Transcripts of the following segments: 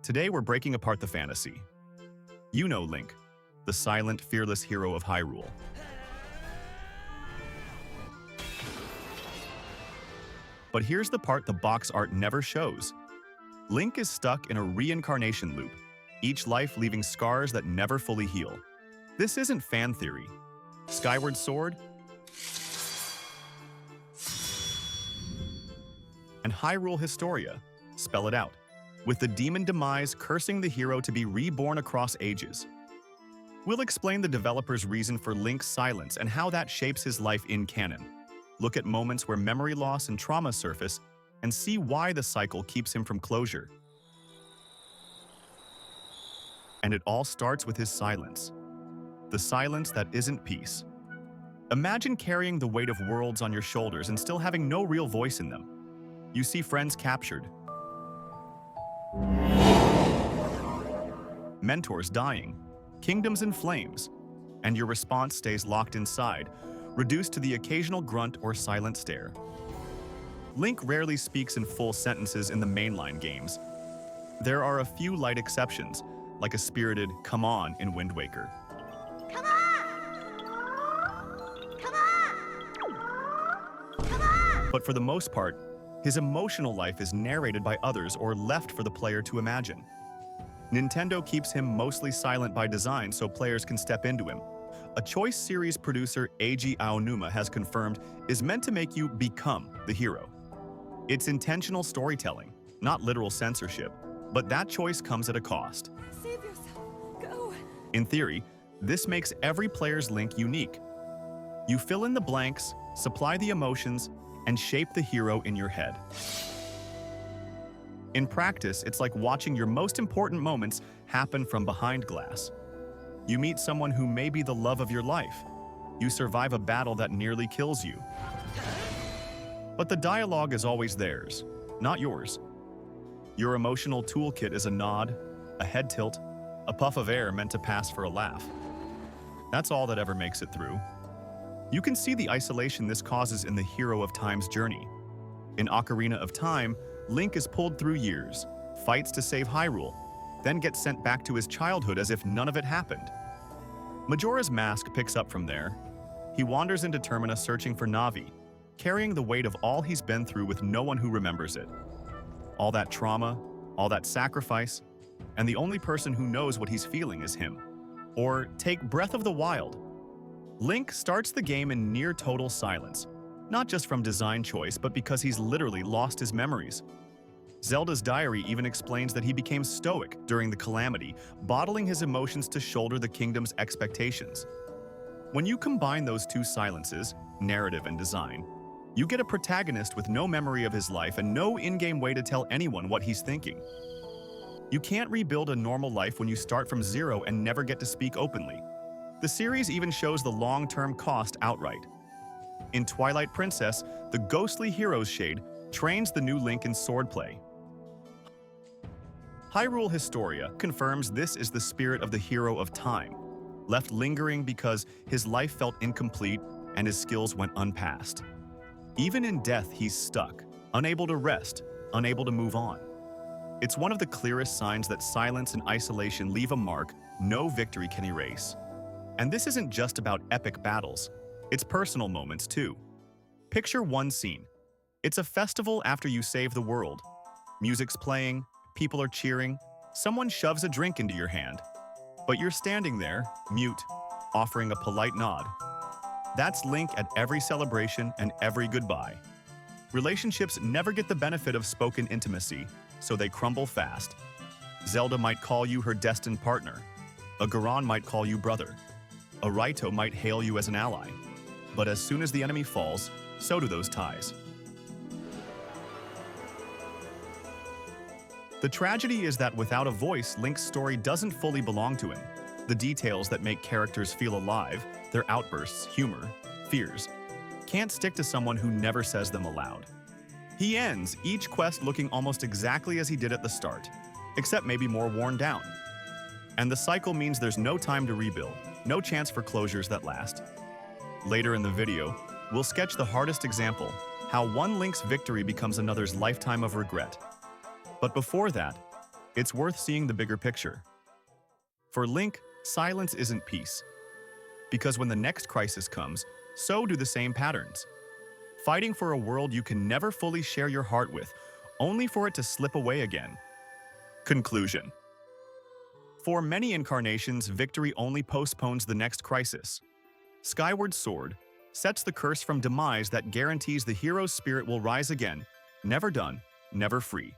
Today we're breaking apart the fantasy. You know Link, the silent, fearless hero of Hyrule. But here's the part the box art never shows. Link is stuck in a reincarnation loop, each life leaving scars that never fully heal. This isn't fan theory. Skyward Sword and Hyrule Historia spell it out, with the demon demise cursing the hero to be reborn across ages. We'll explain the developer's reason for Link's silence and how that shapes his life in canon. Look at moments where memory loss and trauma surface and see why the cycle keeps him from closure. And it all starts with his silence. The silence that isn't peace. Imagine carrying the weight of worlds on your shoulders and still having no real voice in them. You see friends captured, mentors dying, kingdoms in flames, and your response stays locked inside, reduced to the occasional grunt or silent stare. Link rarely speaks in full sentences in the mainline games. There are a few light exceptions, like a spirited "come on" in Wind Waker. Come on! Come on! Come on! But for the most part, his emotional life is narrated by others or left for the player to imagine. Nintendo keeps him mostly silent by design so players can step into him. A Choice Series producer, Eiji Aonuma, has confirmed is meant to make you become the hero. It's intentional storytelling, not literal censorship, but that choice comes at a cost. Save yourself. Go. In theory, this makes every player's Link unique. You fill in the blanks, supply the emotions, and shape the hero in your head. In practice, it's like watching your most important moments happen from behind glass. You meet someone who may be the love of your life. You survive a battle that nearly kills you. But the dialogue is always theirs, not yours. Your emotional toolkit is a nod, a head tilt, a puff of air meant to pass for a laugh. That's all that ever makes it through. You can see the isolation this causes in the Hero of Time's journey. In Ocarina of Time, Link is pulled through years, fights to save Hyrule, then gets sent back to his childhood as if none of it happened. Majora's Mask picks up from there. He wanders into Termina searching for Navi, carrying the weight of all he's been through with no one who remembers it. All that trauma, all that sacrifice, and the only person who knows what he's feeling is him. Or take Breath of the Wild. Link starts the game in near total silence, not just from design choice, but because he's literally lost his memories. Zelda's diary even explains that he became stoic during the calamity, bottling his emotions to shoulder the kingdom's expectations. When you combine those two silences, narrative and design, you get a protagonist with no memory of his life and no in-game way to tell anyone what he's thinking. You can't rebuild a normal life when you start from zero and never get to speak openly. The series even shows the long-term cost outright. In Twilight Princess, the ghostly hero's shade trains the new Link in swordplay. Hyrule Historia confirms this is the spirit of the Hero of Time, left lingering because his life felt incomplete and his skills went unpassed. Even in death, he's stuck, unable to rest, unable to move on. It's one of the clearest signs that silence and isolation leave a mark no victory can erase. And this isn't just about epic battles, it's personal moments too. Picture one scene. It's a festival after you save the world. Music's playing, people are cheering, someone shoves a drink into your hand. But you're standing there, mute, offering a polite nod. That's Link at every celebration and every goodbye. Relationships never get the benefit of spoken intimacy, so they crumble fast. Zelda might call you her destined partner. A Goron might call you brother. A Raito might hail you as an ally. But as soon as the enemy falls, so do those ties. The tragedy is that without a voice, Link's story doesn't fully belong to him. The details that make characters feel alive, their outbursts, humor, fears, can't stick to someone who never says them aloud. He ends each quest looking almost exactly as he did at the start, except maybe more worn down. And the cycle means there's no time to rebuild, no chance for closures that last. Later in the video, we'll sketch the hardest example, how one Link's victory becomes another's lifetime of regret. But before that, it's worth seeing the bigger picture. For Link, silence isn't peace. Because when the next crisis comes, so do the same patterns. Fighting for a world you can never fully share your heart with, only for it to slip away again. Conclusion. For many incarnations, victory only postpones the next crisis. Skyward Sword sets the curse from demise that guarantees the hero's spirit will rise again, never done, never free.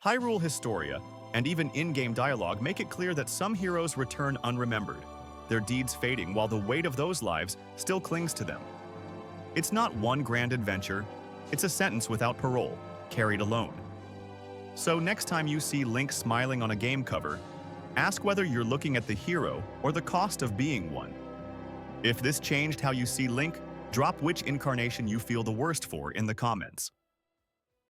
Hyrule Historia and even in-game dialogue make it clear that some heroes return unremembered, their deeds fading while the weight of those lives still clings to them. It's not one grand adventure, it's a sentence without parole, carried alone. So next time you see Link smiling on a game cover, ask whether you're looking at the hero or the cost of being one. If this changed how you see Link, drop which incarnation you feel the worst for in the comments.